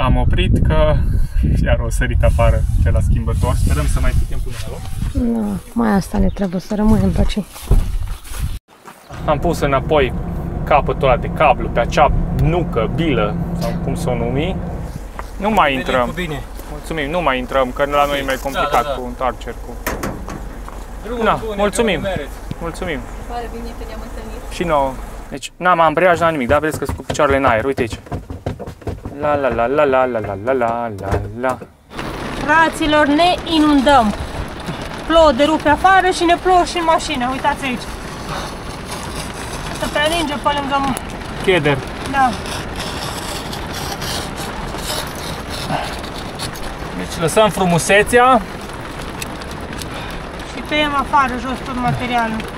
Am oprit că iar o sărit afară de la schimbător. Sperăm să mai putem pune la loc. Nu, mai asta ne trebuie, să rămânem pe aici. Am pus înapoi capătul ăla de cablu pe acea nucă, bilă, sau cum să o numi. Nu mai intrăm. Bine. Mulțumim, nu mai intrăm, că la noi e mai complicat cu întoarceri. Da, mulțumim. Mulțumim. Pare bine că ne-am întâlnit. Și nouă. Deci n-am ambreiaj, n-am nimic, da? Vedeți că sunt cu picioarele în aer, uite aici. La la la la la la la la la la la. Fraților, ne inundăm. Plouă de rupe afară și ne plouă și în mașină, uitați aici. Se prelinge pe lângă... Cheder. Da. Deci lăsăm frumusețea. Și tăiem afară, jos tot materialul.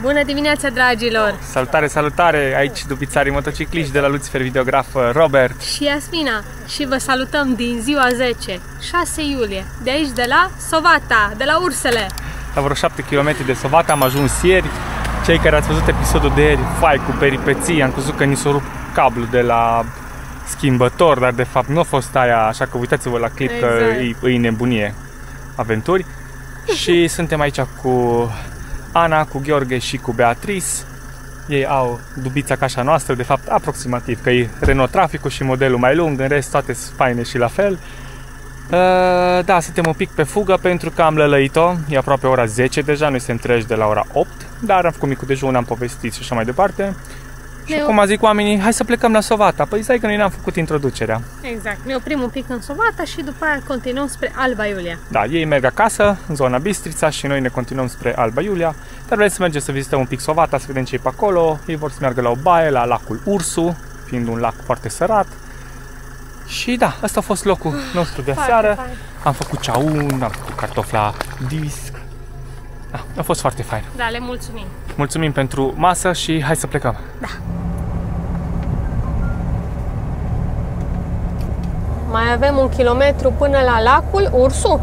Bună dimineața, dragilor! Salutare, salutare! Aici dubițarii motocicliști de la Lucifer Videograf, Robert și Iasmina. Și vă salutăm din ziua 10, 6 iulie, de aici de la Sovata, de la Ursele. La vreo 7 km de Sovata am ajuns ieri. Cei care ați văzut episodul de ieri, fai cu peripeții, am crezut că ni s-a rupt cablu de la schimbător, dar de fapt nu a fost aia, așa că uitați-vă la clip, exact, că e nebunie aventuri. Și suntem aici cu Ana, cu Gheorghe și cu Beatrice. Ei au dubița ca așa noastră, de fapt aproximativ, că e Renault Trafico și modelul mai lung, în rest toate sunt faine și la fel. Da, suntem un pic pe fugă pentru că am lălăit-o, e aproape ora 10 deja, noi suntem treji de la ora 8, dar am făcut micul dejun, am povestit și așa mai departe. Și cum a zis oamenii, hai să plecăm la Sovata. Păi stai că noi n-am făcut introducerea. Exact, ne oprim un pic în Sovata și după aia continuăm spre Alba Iulia. Da, ei merg acasă, în zona Bistrița, și noi ne continuăm spre Alba Iulia. Dar vrem să mergem să vizităm un pic Sovata, să vedem ce e pe acolo. Ei vor să meargă la o baie, la lacul Ursu, fiind un lac foarte sărat. Și da, ăsta a fost locul nostru de seară. Am făcut ceaun, am făcut cartofi la disc. Da, a fost foarte fain. Da, le mulțumim. Mulțumim pentru masă și hai să plecăm. Da. Mai avem 1 kilometru până la lacul Ursu.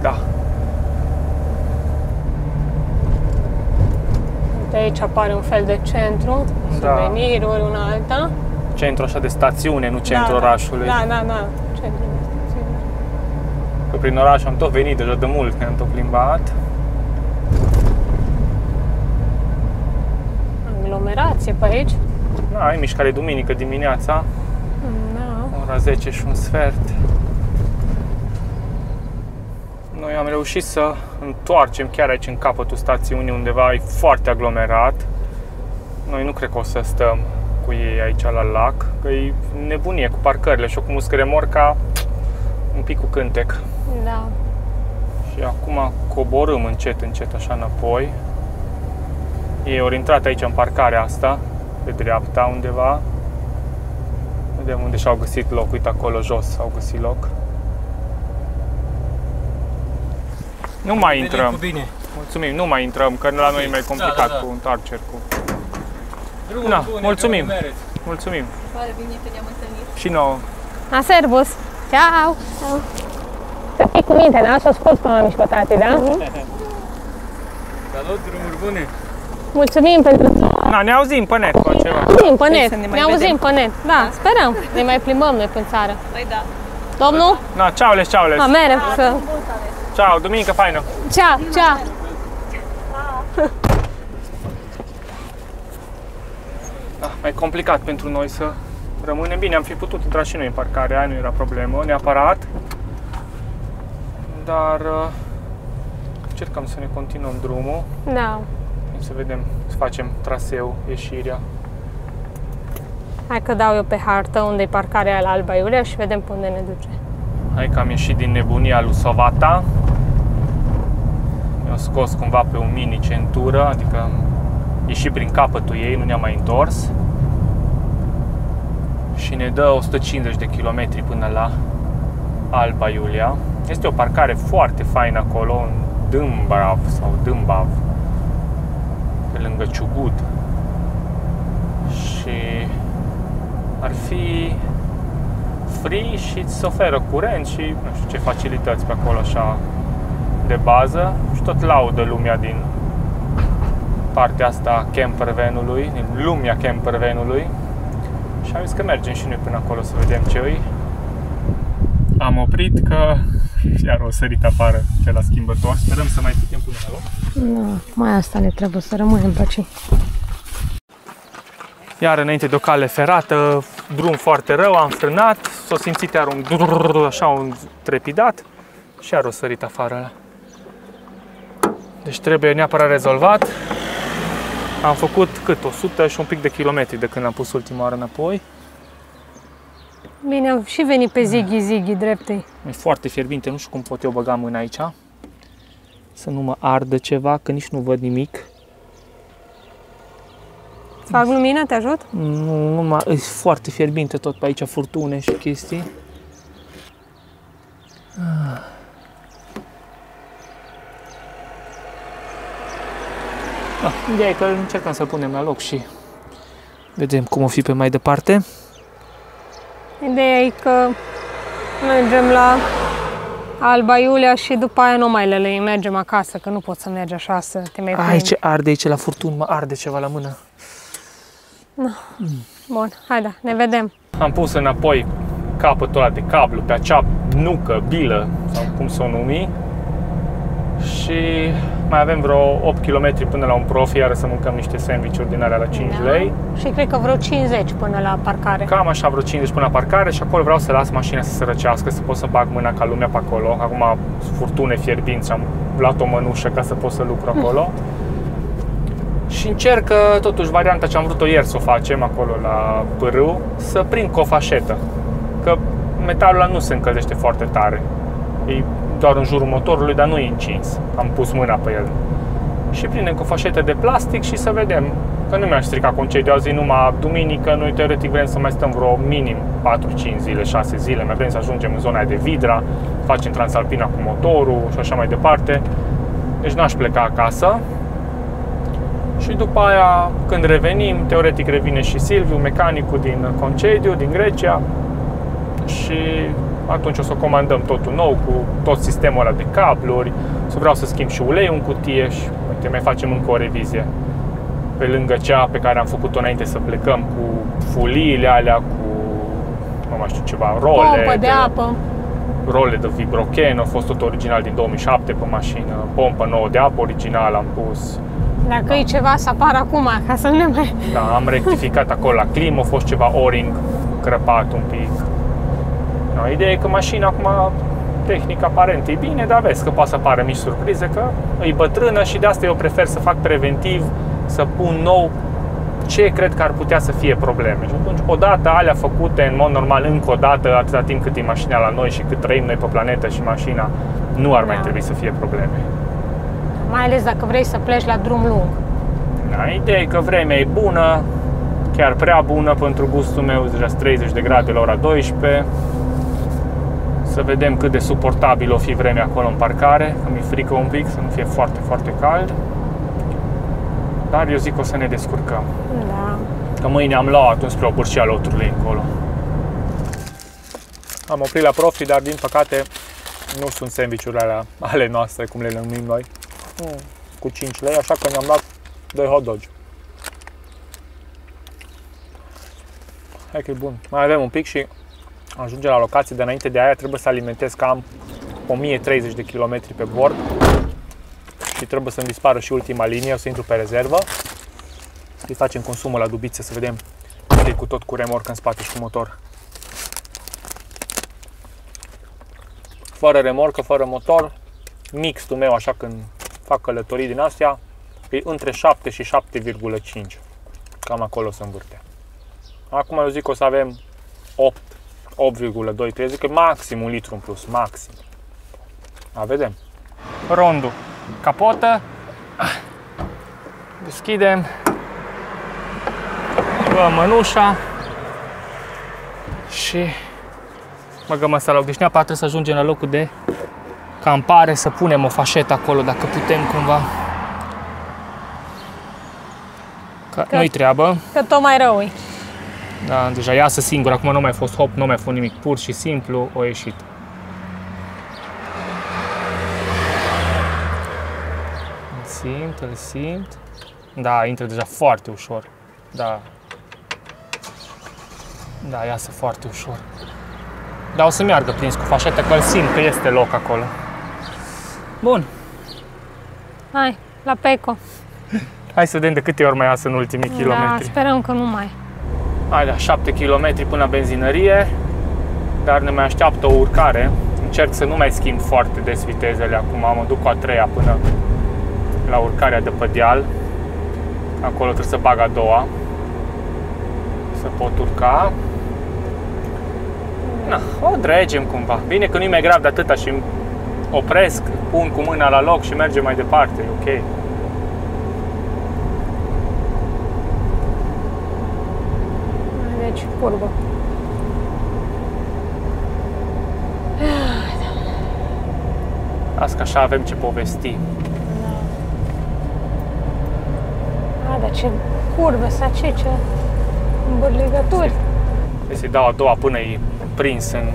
Da. De aici apare un fel de centru, suveniruri, una alta. Centru așa de stațiune, nu centru orașului. Da, da, da, centru de stațiune. Că prin oraș am tot venit deja de mult, că am tot plimbat. Aglomerație pe aici. Da, ai mișcare duminică dimineața. Da. Ora 10 și un sfert. Noi am reușit să întoarcem chiar aici în capătul stațiunii, undeva e foarte aglomerat. Noi nu cred că o să stăm cu ei aici la lac, că e nebunie cu parcările și acum uscă remorca un pic cu cântec. Da. Și acum coborâm încet, încet așa înapoi. Ei au intrat aici în parcarea asta, pe dreapta undeva. Vedem unde și-au găsit loc, uite acolo jos au găsit loc. Nu mai intrăm. Bine. Mulțumim, nu mai intrăm, că la noi e mai complicat cu întoarceri. Da, mulțumim. Mulțumim. Pare bine că ne-am întâlnit. Și nouă. A, servus! Ciao! Să fii cu minte, da? Și-o scos pe mami și pe tati, da? Salut, drumuri bune! Mulțumim pentru... Na, ne auzim pe net cu ceva. Ne auzim pe net, ne auzim pe net. Da, sperăm. Ne mai plimbăm noi până țară. Păi da. Domnul? Na, ceaules, ceaules. Ma, merem să... Ciao, duminică faină. Ciao, ciao. Da, mai complicat pentru noi să rămânem. Bine, am fi putut intra și noi în parcarea aia, nu era problemă neapărat. Dar încercăm să ne continuăm drumul. Da. Să vedem, să facem traseu, ieșirea. Hai că dau eu pe hartă unde e parcarea la Alba Iulia și vedem pe unde ne duce. Hai că am ieșit din nebunia lui Sovata. Mi-am scos cumva pe o mini-centură, adică am ieșit prin capătul ei, nu ne-am mai întors. Și ne dă 150 de kilometri până la Alba Iulia. Este o parcare foarte faină acolo, în Dâmbav sau Dâmbav, pe lângă Ciugud. Și ar fi free și îți oferă curent și nu știu ce facilități pe acolo așa de bază. Și tot laudă lumea din partea asta campervanului, din lumea campervanului. Și am zis că mergem și noi până acolo să vedem ce îi. Am oprit că iar o sărit afară de la schimbător. Sperăm să mai putem până la loc. Nu, mai asta ne trebuie, să rămânem pe aici. Iar înainte de o cale ferată, drum foarte rău, am frânat, s-o simțit iar un drrrr, așa un trepidat și iar o sărit afară ăla. Deci trebuie neapărat rezolvat. Am făcut cât? 100 și un pic de kilometri de când am pus ultima oară înapoi. Bine, am și venit pe Ziggy dreptei. E foarte fierbinte, nu știu cum pot eu băga mâna aici. Să nu mă ardă ceva, că nici nu văd nimic. Fac lumină, te ajut? Nu, e foarte fierbinte tot pe aici, furtune și chestii. Ideea e că încercăm să-l punem la loc și vedem cum o fi pe mai departe. Ideea e că mergem la Alba Iulia și după aia nu mai lălăim, mergem acasă, că nu poți să mergi așa să te mai plimbi. Ai, ce arde aici la furtun, mă arde ceva la mână. No. Bun, haide, ne vedem. Am pus înapoi capătul ăla de cablu pe acea nucă, bilă, sau cum să o numi. Și mai avem vreo 8 km până la un profi, iar să mâncăm niște sandwich-uri din alea la 5 lei. Și cred că vreo 50 până la parcare. Cam așa, vreo 50 până la parcare și acolo vreau să las mașina să se răcească, să pot să bag mâna ca lumea pe acolo. Acum furtune fierbinți, am luat o mănușă ca să pot să lucru acolo. Și încerc, totuși, varianta ce am vrut-o ieri să o facem acolo la pârâu, să prind cu o fașetă. Că metalul ăla nu se încălzește foarte tare. E doar în jurul motorului, dar nu e încins. Am pus mâna pe el. Și prindem cu o fașetă de plastic și să vedem. Că nu mi-aș strica concediu azi, numai duminică. Noi teoretic vrem să mai stăm vreo minim 4-5 zile, 6 zile. Mai vrem să ajungem în zona de Vidra, facem Transalpina cu motorul și așa mai departe. Deci n-aș pleca acasă. Și după aia, când revenim, teoretic revine și Silviu, mecanicul din concediu, din Grecia. Și atunci o să comandăm totul nou, cu tot sistemul ăla de cabluri. Să vreau să schimb și uleiul în cutie și uite, mai facem încă o revizie. Pe lângă cea pe care am făcut-o înainte să plecăm, cu fuliile alea, cu, nu mai știu, ceva, role. Pompă de apă. Role de Vibrochen, a fost tot original din 2007 pe mașină. Pompă nouă de apă original am pus. Dacă e ceva să apară acum, ca să nu ne mai... Da, am rectificat acolo la climă, a fost ceva O-ring crăpat un pic. No, ideea e că mașina acum, tehnic aparent e bine, dar vezi că poate să apară mici surprize, că e bătrână și de asta eu prefer să fac preventiv, să pun nou ce cred că ar putea să fie probleme. Și atunci, odată alea făcute în mod normal, încă o dată, atâta timp cât e mașina la noi și cât trăim noi pe planetă și mașina, nu ar mai trebui să fie probleme. Mai ales dacă vrei să pleci la drum lung. Da, ideea e că vremea e bună, chiar prea bună pentru gustul meu, deja 30 de grade la ora 12. Să vedem cât de suportabil o fi vremea acolo în parcare, că mi-e frică un pic, să nu fie foarte, foarte cald. Dar eu zic că o să ne descurcăm. Da. Că mâine am luat înspre Obârșia Lotrului încolo. Am oprit la profi, dar din păcate nu sunt sandwich-urile alea ale noastre, cum le numim noi. Cu 5 lei, așa că ne-am luat 2 hot dogi. Hai că e bun. Mai avem un pic și ajungem la locație, de înainte de aia trebuie să alimentez cam 1030 de km pe bord și trebuie să-mi dispară și ultima linie, o să intru pe rezervă. Îi facem consumul la Dubițe să vedem că e cu tot cu remorcă în spate și cu motor. Fără remorcă, fără motor, mixtul meu așa când fac călătorii din astea e între 7 și 7,5. Cam acolo se învârte. Acum eu zic că o să avem 8,2, zic că maxim 1 litru în plus, maxim. A, vedem. Rondul. Capotă. Deschidem. Luăm mănușa. Și băgăm asta la loc. Deci neapărat trebuie să ajungem la locul de campare, să punem o fașetă acolo, dacă putem cumva. Că nu-i treabă. Că tot mai rău e. Da, deja iasă singur, acum nu mai a fost hop, nu mai a fost nimic, pur și simplu o ieșit. Îl simt. Da, intră deja foarte ușor. Da. Da, iasă foarte ușor. Dar o să meargă prins cu fașetă, că îl simt că este loc acolo. Bun. Hai, la Peco. Hai să vedem de câte ori mai iasă în ultimii kilometri. Da, sperăm că nu mai. Hai, da, 7 km până la benzinărie, dar ne mai așteaptă o urcare. Încerc să nu mai schimb foarte des vitezele acum, mă duc cu a treia până la urcarea de pe deal. Acolo trebuie să bag a doua, să pot urca. Na, o dregem cumva. Bine că nu-i mai grav de atâta și opresc, pun cu mâna la loc și mergem mai departe, ok. Deci, curbă. Las că așa avem ce povesti. Da, dar ce curbe să ce îmbărligături. Trebuie să-i dau a doua până e prins în...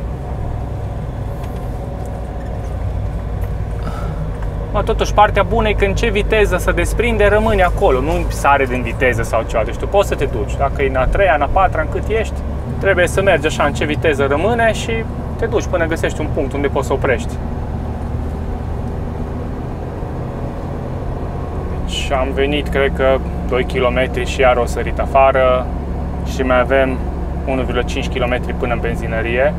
Mă, totuși, partea bună e că în ce viteză se desprinde, rămâne acolo, nu sare din viteză sau ceva. Deci tu poți să te duci. Dacă e în a treia, în a patra, în cât ești, trebuie să mergi așa în ce viteză rămâne și te duci până găsești un punct unde poți să oprești. Deci am venit, cred că 2 km și iar o sărit afară și mai avem 1,5 km până în benzinărie.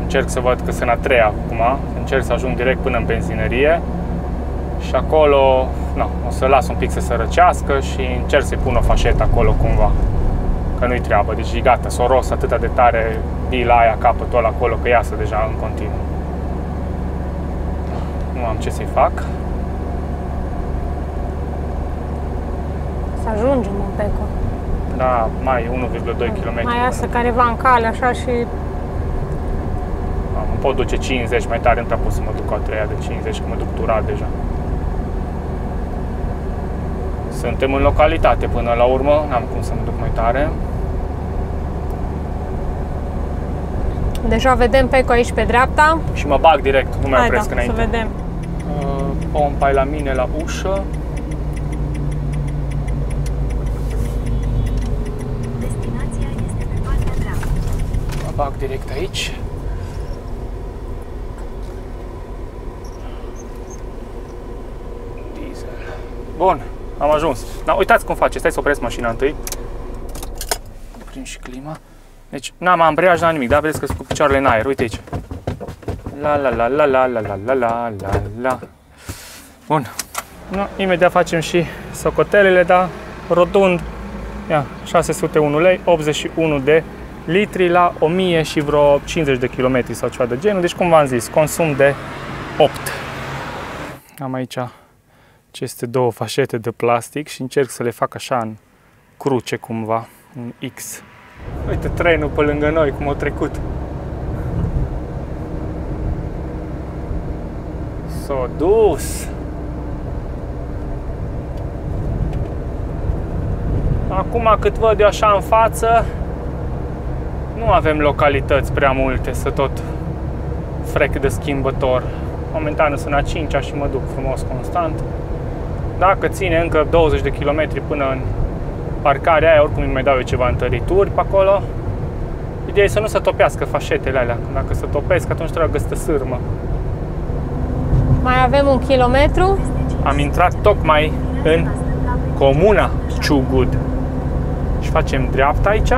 Încerc să văd că sunt a treia acum, încerc să ajung direct până în benzinărie și acolo o să las un pic să se răcească și încerc să-i pun o fașetă acolo cumva, că nu-i treabă, deci e gata, s-o ros atât de tare bila aia, capătul ăla acolo, că iasă deja în continuu. Nu am ce să-i fac. Să ajungem în Peco. Da, mai 1,2 km. Mai iasă careva în cale, așa și... Mă pot duce 50, mai tare nu prea pot să mă duc cu a treia de 50, că mă duc turat deja. Suntem în localitate până la urmă, n-am cum să mă duc mai tare. Deja vedem Peco aici pe dreapta. Și mă bag direct, nu mai opresc da, înainte. să vedem. Pompa e la mine la ușă. Destinația este pe partea dreaptă. Mă bag direct aici. Diesel. Bun, am ajuns. Da, uitați cum face, stai să opresc mașina întâi. Prind și clima. Deci n-am ambreiaj, n-am nimic, da? Vedeți că sunt cu picioarele în aer, uite aici. La la la la la la la la la la la. Bun. No, imediat facem și socotelele, da? Rotund. Ia, 601 lei, 81 de litri la 1000 și vreo 50 de kilometri sau ceva de genul. Deci, cum v-am zis, consum de 8. Am aici aceste două fașete de plastic și încerc să le fac așa în cruce cumva, în X. Uite trenul pe lângă noi, cum a trecut. S-a dus. Acum cât văd eu așa în față, nu avem localități prea multe să tot frec de schimbător. Momentan sunt a 5-a și mă duc frumos constant. Dacă ține încă 20 de km până în parcarea aia, oricum îmi mai dau eu ceva întărituri pe acolo. Ideea e să nu se topească fașetele alea. Dacă se topesc, atunci trebuie găsită sârmă. Mai avem 1 kilometru. Am intrat tocmai în comuna Ciugud. Și facem dreapta aici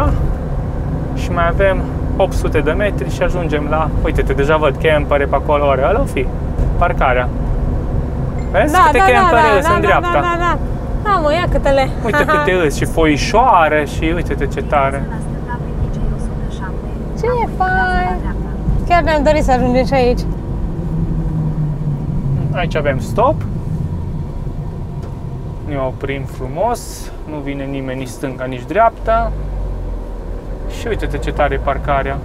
și mai avem 800 de metri și ajungem la... Uite-te, deja văd campere pe acolo, ori ăla o fi parcarea. Vezi câte campere sunt în dreapta? Da. Da, mă, ia câtele. Uite câte îs și foișoare și uite-te ce tare. Ce e fain! Chiar ne-am dorit să ajungem și aici. Aici avem stop. Ne oprim frumos. Nu vine nimeni nici stânga, nici dreapta. Și uite-te ce tare e parcarea.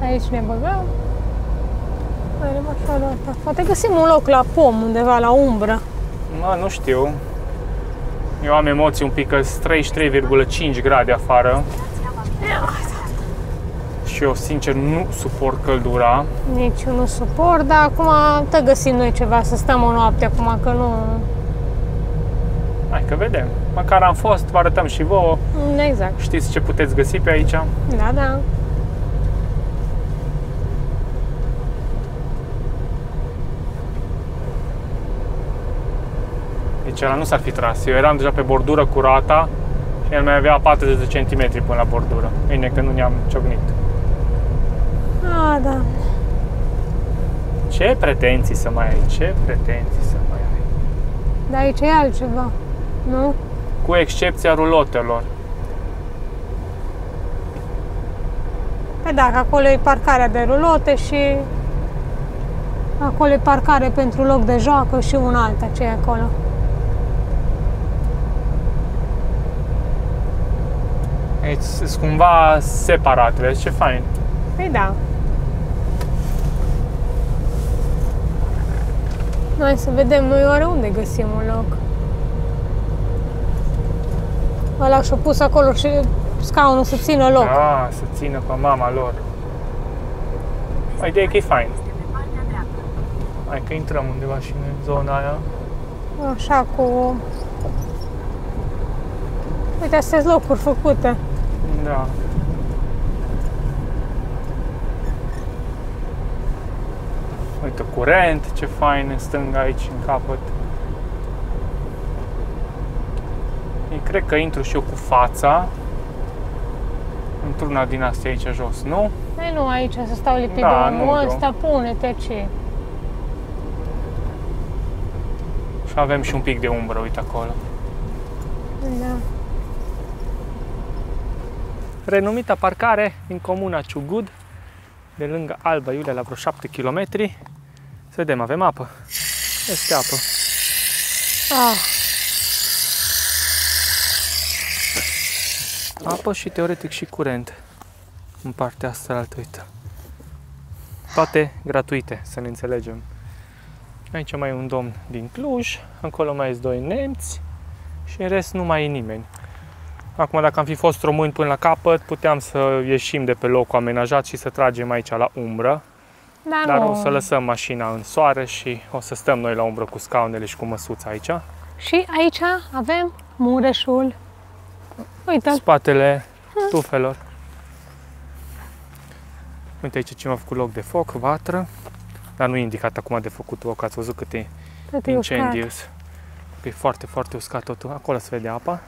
Aici ne băgăm. Poate găsim un loc la pom, undeva la umbră. Mă, nu știu. Eu am emoții un pic, că 33,5 grade afară. Și eu, sincer, nu suport căldura. Nici eu nu suport, dar acum te găsim noi ceva să stăm o noapte acum, că nu... Hai că vedem. Măcar am fost, vă arătăm și vouă. Exact. Știți ce puteți găsi pe aici? Da, da. Deci ăla nu s-ar fi tras. Eu eram deja pe bordură cu roata și el mai avea 40 de centimetri până la bordură. Bine că nu ne-am ciocnit. A, da. Ce pretenții să mai ai? Ce pretenții să mai ai? Dar aici e altceva, nu? Cu excepția rulotelor. Păi da, că acolo e parcarea de rulote și acolo e parcare pentru loc de joacă și un alta ce e acolo. Aici sunt cumva separat, vezi ce fain. Păi da. Hai să vedem noi oare unde găsim un loc. Ăla și-a pus acolo și scaunul să țină loc. Da, să țină pe mama lor. Ideea e că e fain. Este pe partea dreaptă. Hai că intrăm undeva și în zona aia. Așa cu... Uite, astea sunt locuri făcute. Da. Uite, curent, ce fain în stânga aici, în capăt. Eu cred că intru și eu cu fața într-una din astea aici jos, nu? Păi nu, aici să stau lipit Da, de omul nu vreau. ăsta, pune-te ce. Și avem și un pic de umbră, uite acolo. Da. Renumita parcare din comuna Ciugud, de lângă Alba Iulia, la vreo 7 km. Să vedem, avem apă. Este apă. Ah, Apă și teoretic și curent în partea asta altă, uite. Toate gratuite, să ne înțelegem. Aici mai e un domn din Cluj, acolo mai sunt doi nemți și în rest nu mai e nimeni. Acum, dacă am fi fost români până la capăt, puteam să ieșim de pe locul amenajat și să tragem aici la umbră. Dar nu. o să lăsăm mașina în soare și o să stăm noi la umbră cu scaunele și cu măsuța aici. Și aici avem Mureșul. Uite-l. Spatele tufelor. Uite aici cine a făcut loc de foc, vatră. Dar nu e indicat acum de făcut loc, ați văzut cât e Tot e uscat. incendius. Că e foarte, foarte uscat totul. Acolo se vede apa.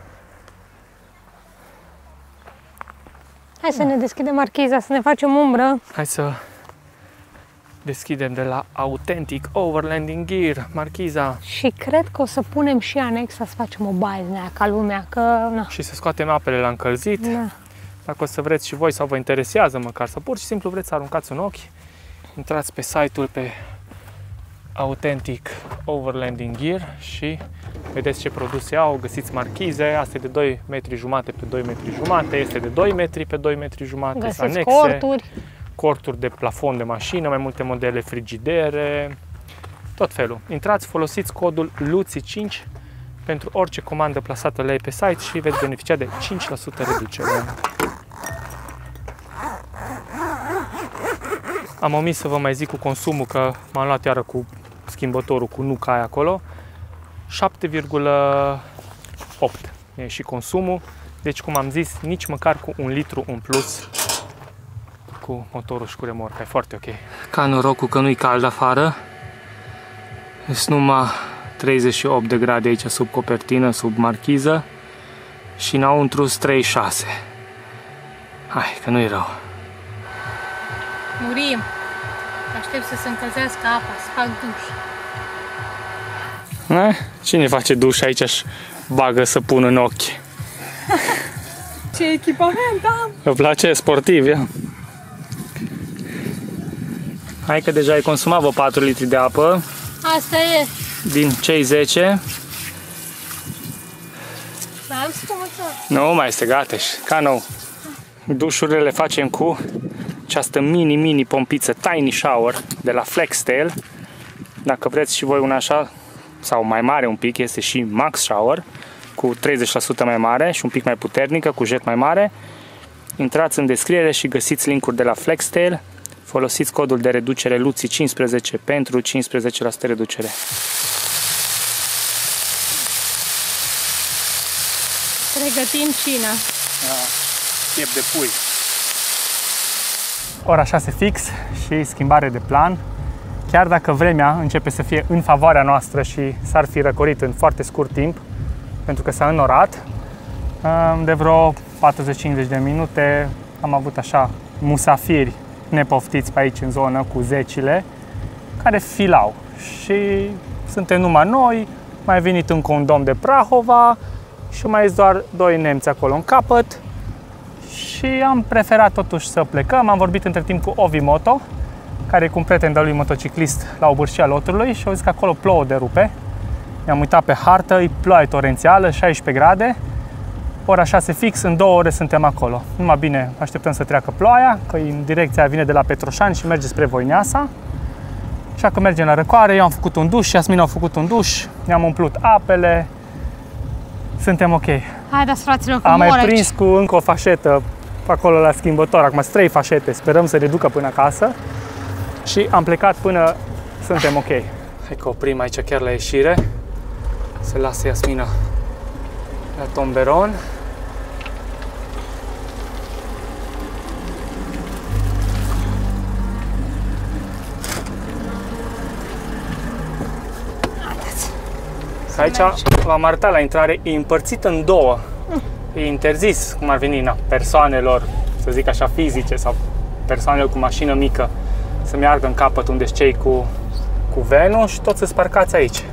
Hai să ne deschidem marchiza, să ne facem umbră. Hai să deschidem de la Authentic Overlanding Gear, marchiza. Și cred că o să punem și anexa să facem o baie din aia ca lumea, că na. Și să scoatem apele la încălzit. Da. Dacă o să vreți și voi sau vă interesează măcar, sau pur și simplu vreți să aruncați un ochi, intrați pe site-ul pe Authentic Overlanding Gear și vedeți ce produse au, găsiți marchize, asta e de 2 metri jumate pe 2 metri jumate, este de 2 metri pe 2 metri jumate, Găsiți anexe, corturi. corturi de plafon de mașină, mai multe modele frigidere, tot felul. Intrați, folosiți codul LUCI5 pentru orice comandă plasată la ei pe site și veți beneficia de 5% reducere. Am omis să vă mai zic cu consumul, că m-am luat iară cu schimbătorul, cu nuca aia acolo. 7,8 e și consumul. Deci, cum am zis, nici măcar cu 1 litru în plus cu motorul și cu remorca. E foarte ok. Ca norocul că nu-i cald afară. Sunt numai 38 de grade aici sub copertină, sub marchiză. Și înăuntru 36. Hai, că nu-i rău. Murim. Aștept să se încălzească apa, să fac duș. Cine face duș aici și bagă să pun în ochi? Ce echipament am! Îmi place sportiv, ia. Hai că deja ai consumat vreo 4 litri de apă. Asta e. Din cei 10. Mai am spumuță. Nu, mai este gata, ca nou. Dușurile le facem cu această mini pompiță Tiny Shower de la Flextail. Dacă vreți și voi una așa sau mai mare un pic, este și Max Shower cu 30% mai mare și un pic mai puternică, cu jet mai mare. Intrați în descriere și găsiți linkuri de la Flextail. Folosiți codul de reducere LUCI15 pentru 15% reducere. Pregătim cina. Piept de pui. Ora 6 fix și schimbare de plan. Chiar dacă vremea începe să fie în favoarea noastră și s-ar fi răcorit în foarte scurt timp, pentru că s-a înorat, de vreo 40-50 de minute am avut așa musafiri nepoftiți pe aici în zonă cu zecile care filau și suntem numai noi, mai venit încă un domn de Prahova și mai sunt doar doi nemți acolo în capăt și am preferat totuși să plecăm. Am vorbit între timp cu Ovi Moto, care e cu un prieten de-al lui motociclist la Obârșia Loturilor și au zis că acolo plouă de rupe. Mi-am uitat pe hartă, e ploaie torențială, 16 grade, ora 6 fix, în 2 ore suntem acolo. Numai bine, așteptăm să treacă ploaia, că în direcția vine de la Petroșani și merge spre Voineasa. Așa că mergem la răcoare, eu am făcut un duș, Iasmin a făcut un duș, ne-am umplut apele, suntem ok. Haideți, fraților, că am mai mor aici. prins cu încă o fașetă acolo la schimbător, acum sunt 3 fașete, sperăm să reducă până acasă și am plecat până suntem ok. Hai că oprim aici chiar la ieșire, se lasă Iasmina la tomberon. Aici v-am arătat la intrare, e împărțit în două. E interzis, cum ar veni, persoanelor, să zic așa, fizice sau persoanelor cu mașină mică să meargă în capăt unde cei cu venul și toți să parcați aici.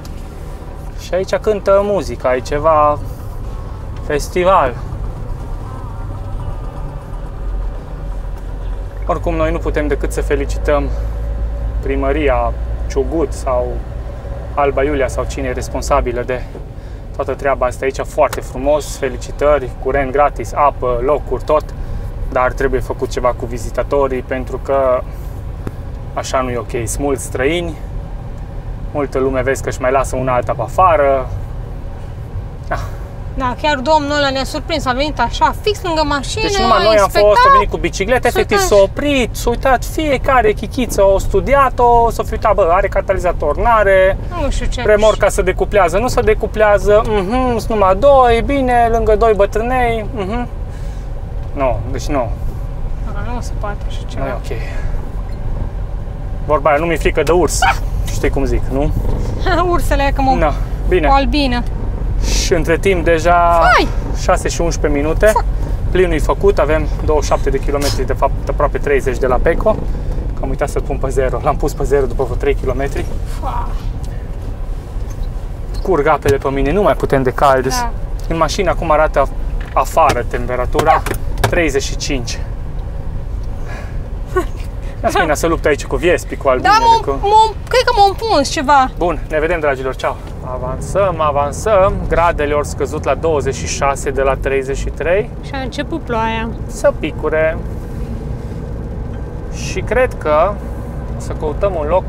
Și aici cântă muzica, e ceva festival. Oricum, noi nu putem decât să felicităm primăria Ciugut sau Alba Iulia sau cine e responsabilă de toată treaba asta aici, foarte frumos, felicitări, curent gratis, apă, locuri, tot, dar trebuie făcut ceva cu vizitatorii pentru că așa nu e ok. Sunt mulți străini, multă lume vezi că își mai lasă una alta pe afară. Da, chiar domnul ăla ne-a surprins, a venit așa, fix lângă mașină, deci numai noi am fost, a venit cu biciclete, efectiv s-a oprit, s-a uitat fiecare chichiță, a studiat-o, s-a uitat, bă, are catalizator, n-are, nu știu ce. remorca se decuplează, nu se decuplează, sunt numai doi, bine, lângă doi bătrânei, Nu, deci nu. Nu se poate așa ceva. Nu e ok. Vorba aia, nu mi-e frică de urs, știi cum zic, nu? Ursele, că mă... Bine. O albină. Și între timp deja 6 și 11 minute, plinul e făcut, avem 27 de kilometri, de fapt aproape 30 de la Peco, că am uitat să-l pun pe 0, l-am pus pe 0 după vreo 3 km. Curg apele pe mine, nu mai putem de cald. Da. În mașină acum arată afară temperatura 35. Iasmina se luptă aici cu viespi, cu albinele. Da, cred că m-am pus ceva. Bun, ne vedem, dragilor, ceau! Avansăm, gradele au scăzut la 26 de la 33. Și a început ploaia. Să picure. Și cred că o să căutăm un loc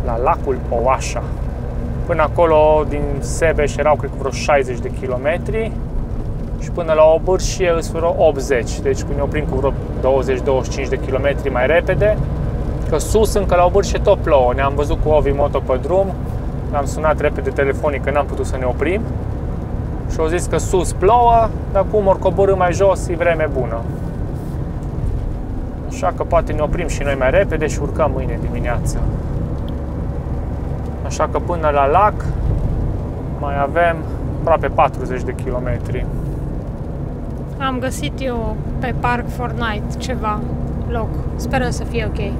la lacul Oașa. Până acolo, din Sebeș, erau, cred că, vreo 60 de kilometri. Și până la Obârșie îs vreo 80. Deci când ne oprim cu vreo 20-25 de kilometri mai repede, că sus încă la Obârșie tot plouă. Ne-am văzut cu Ovi Moto pe drum, ne-am sunat repede telefonic că n-am putut să ne oprim și au zis că sus plouă, dar cum ori coborî mai jos, e vreme bună. Așa că poate ne oprim și noi mai repede și urcăm mâine dimineață. Așa că până la lac mai avem aproape 40 de kilometri. Am găsit eu pe Park Fortnite ceva loc. Sperăm să fie ok.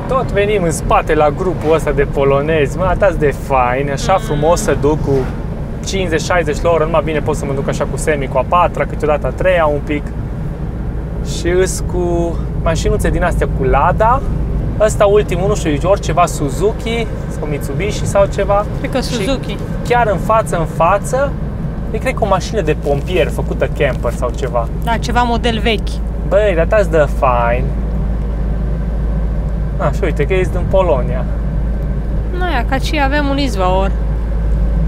Tot venim în spate la grupul ăsta de polonezi, mă, atați de fain, așa frumos să duc cu 50-60 la oră, numai bine pot să mă duc așa cu semi, cu a patra, câteodată a treia un pic. Și îs cu mașinuțe din astea cu Lada. Ăsta ultimul, nu știu, ori ceva Suzuki sau Mitsubishi sau ceva. Cred că Suzuki. Și chiar în față, e cred că o mașină de pompier făcută camper sau ceva. Da, ceva model vechi. Băi, dar dați de fain. Și uite că ești din Polonia. Noi, ca și avem un izvor.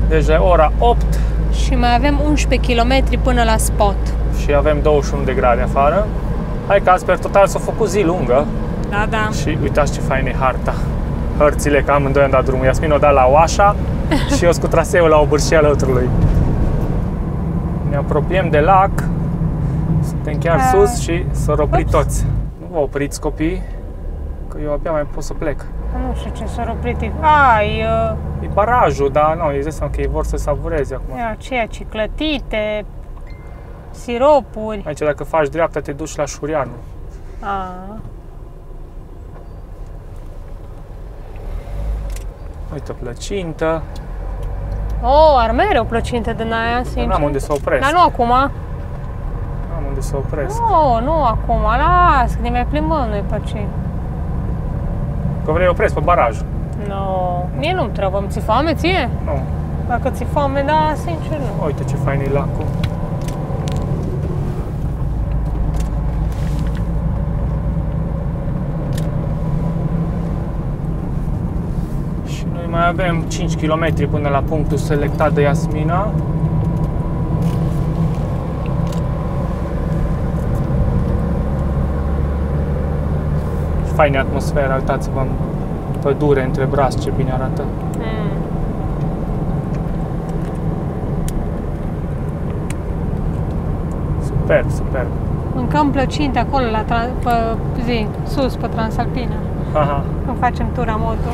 Deja e ora 8 Și mai avem 11 km până la spot. și avem 21 de grade afară. Hai că azi, per total, s-a făcut zi lungă. Da, da. Și uitați ce fain e harta. Hărțile, că amândoi am dat drumul. Iasmin o dat la Oașa și eu cu traseul la Obârșia Lăutrului. Ne apropiem de lac. Suntem chiar sus și s-au oprit toți. Nu vă opriți, copii, că eu abia mai pot să plec. Nu știu ce s-a oprit. E barajul, dar nu, îi zic seama că ei vor să savureze acum. Aceea ciclătite, siropuri. Aici, dacă faci dreapta, te duci la Șurianu. Uite, o plăcintă. Ar mere o plăcintă din aia, sincer. N-am unde să opresc. Dar nu acum. N-am unde să opresc. Nu acum, las, că ne mai plimbăm noi pe ce. Că vrei opresc pe baraj. Nu, mie nu-mi trebuie, ți foame ție? Nu. Dacă ți foame, da, sincer nu. Uite ce fain e lacul. Și noi mai avem 5 km până la punctul selectat de Iasmina. Faină atmosfera, uitați-vă în pădure între brazi, ce bine arată. Superb, superb. Mâncăm plăcinte acolo, pe sus, pe Transalpina. Aha. Când facem tura moto.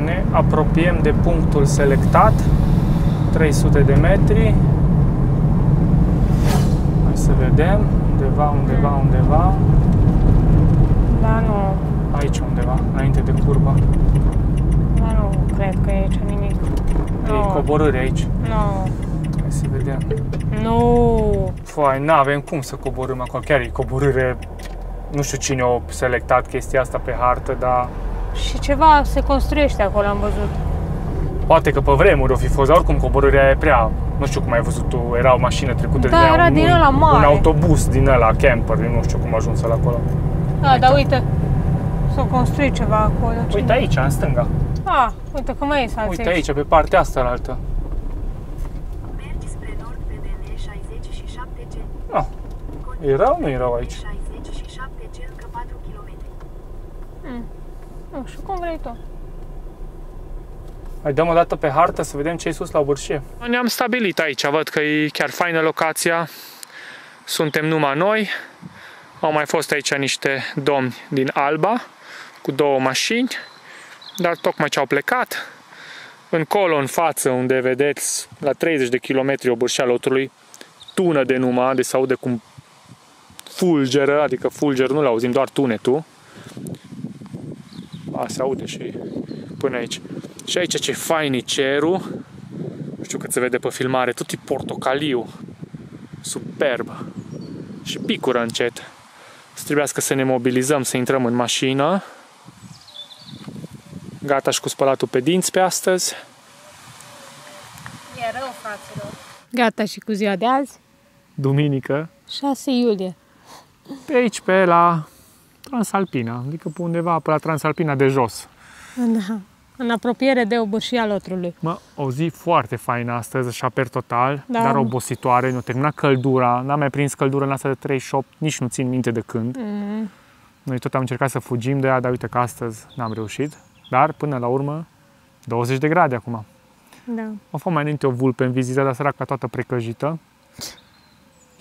Ne apropiem de punctul selectat, 300 de metri. Hai să vedem, undeva. Da, nu. Aici undeva, înainte de curba. Da, nu cred că e aici nimic. E coborâre aici. Nu. Hai să vedem. Nu. Foai, n-avem cum să coborâm acolo, chiar e coborâre. Nu știu cine a selectat chestia asta pe hartă, dar... Și ceva se construiește acolo, am văzut. Poate că pe vremuri o fi fost, dar oricum coborârea e prea... Nu știu cum ai văzut tu, era o mașină trecută Da, era din ăla mare. Un autobuz din ăla, camper, nu știu cum a ajuns ăla acolo. Da, dar uite, s-a construit ceva acolo. Uite aici, în stânga. Uite cum e să Uite aici, pe partea asta altă. Mergi spre nord pe DN 67C. Erau, nu erau aici. 67C încă 4 km. Nu știu cum vrei tu. Hai, dăm o dată pe hartă să vedem ce e sus la Obârșie. Ne-am stabilit aici, văd că e chiar faină locația. Suntem numai noi. Au mai fost aici niște domni din Alba cu 2 mașini, dar tocmai ce au plecat. Încolo, în față, unde vedeți, la 30 de kilometri Obârșia Lăutrului, tună de numai, de se aude cum fulgeră, adică fulger nu l-auzim, doar tunetul. Se aude și până aici. Și aici ce fain e cerul. Nu știu cât se vede pe filmare, tot e portocaliu. Superb. Și picură încet. Trebuiască să ne mobilizăm, să intrăm în mașină. Gata și cu spălatul pe dinți pe astăzi. E rău, fraților. Gata și cu ziua de azi. Duminică. 6 iulie. Pe aici, pe la Transalpina. Adică pe undeva pe la Transalpina de jos. Da. În apropiere de Obârșia Lăutrului. O zi foarte faină astăzi, așa per total, Da. dar obositoare. Ne-a terminat căldura, n-am mai prins căldura în asta de 38, nici nu țin minte de când. Noi tot am încercat să fugim de ea, dar uite că astăzi n-am reușit. Dar până la urmă, 20 de grade acum. Da. Am fost mai înainte o vulpe în vizită, dar săraca toată precăjită.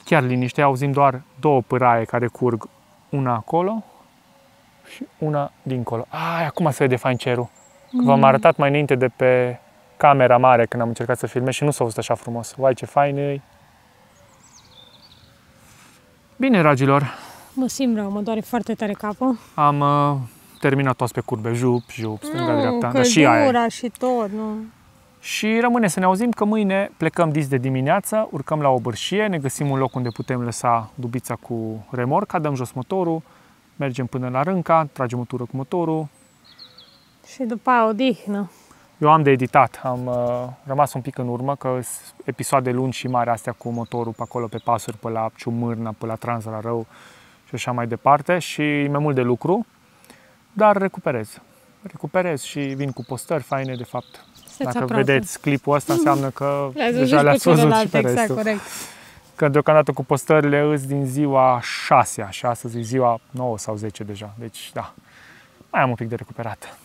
Chiar liniște, auzim doar 2 pâraie care curg, una acolo și una dincolo. Acum se vede fain cerul. V-am arătat mai înainte de pe camera mare când am încercat să filmez și nu s-a văzut așa frumos. Vai, ce fain e! Bine, dragilor! Mă simt rău, mă doare foarte tare capul. Am terminat toți pe curbe, jup, stânga-dreapta. Dar și aia și tot, nu. Și rămâne să ne auzim că mâine plecăm dis de dimineață, urcăm la Obârșie, ne găsim un loc unde putem lăsa dubița cu remorca, dăm jos motorul, mergem până la Rânca, tragem o tură cu motorul. Și după aia odihnă. Eu am de editat, am rămas un pic în urmă, că sunt episoade lungi și mari astea cu motorul pe acolo, pe pasuri, pe la Ciumârna, pe la Transrarău și așa mai departe și mai mult de lucru, dar recuperez. recuperez și vin cu postări faine, de fapt. Dacă aproape vedeți clipul ăsta, înseamnă că deja le-ați văzut și pe restul. Exact, corect. Că deocamdată cu postările îs din ziua 6 și astăzi e ziua 9 sau 10 deja. Deci, da, mai am un pic de recuperat.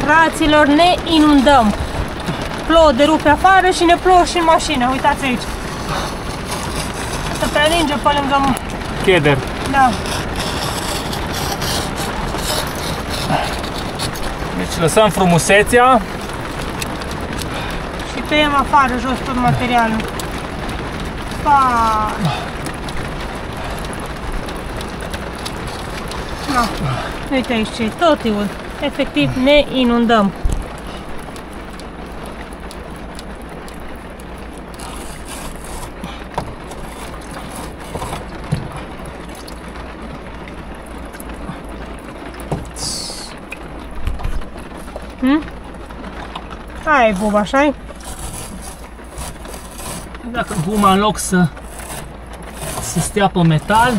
Fraților, ne inundăm. Plouă de rupe afară și ne plouă și în mașină. Uitați aici. Se prelinge pe lângă... Cheder. Da. Deci lăsăm frumusețea. Și tăiem afară, jos tot materialul. Pa! Da. Uite aici ce tot iul. Efectiv ne inundăm. Aia e buba, așa-i? Dacă guma în loc să stea pe metal,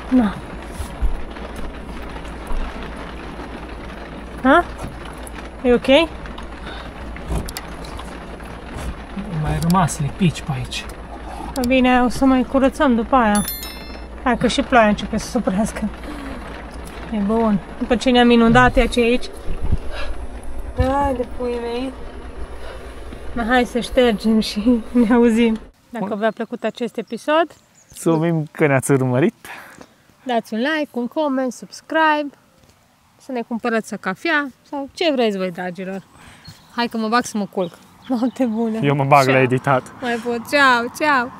Na. Ha? E ok? mai rămas lipici pe aici. Bine, o să mai curățăm după aia. Hai că și ploaia începe să suprească. E bun. După ce ne-am inundat ea ce aici. Hai de puii mei. Hai să ștergem și ne auzim. Dacă v-a plăcut acest episod, Mulțumim că ne-ați urmărit. dați un like, un comment, subscribe, să ne cumpărați o cafea sau ce vreți voi, dragilor. Hai că mă bag să mă culc. Noapte bună. Eu mă bag Ceau. la editat. Mai pot. Ceau, ceau.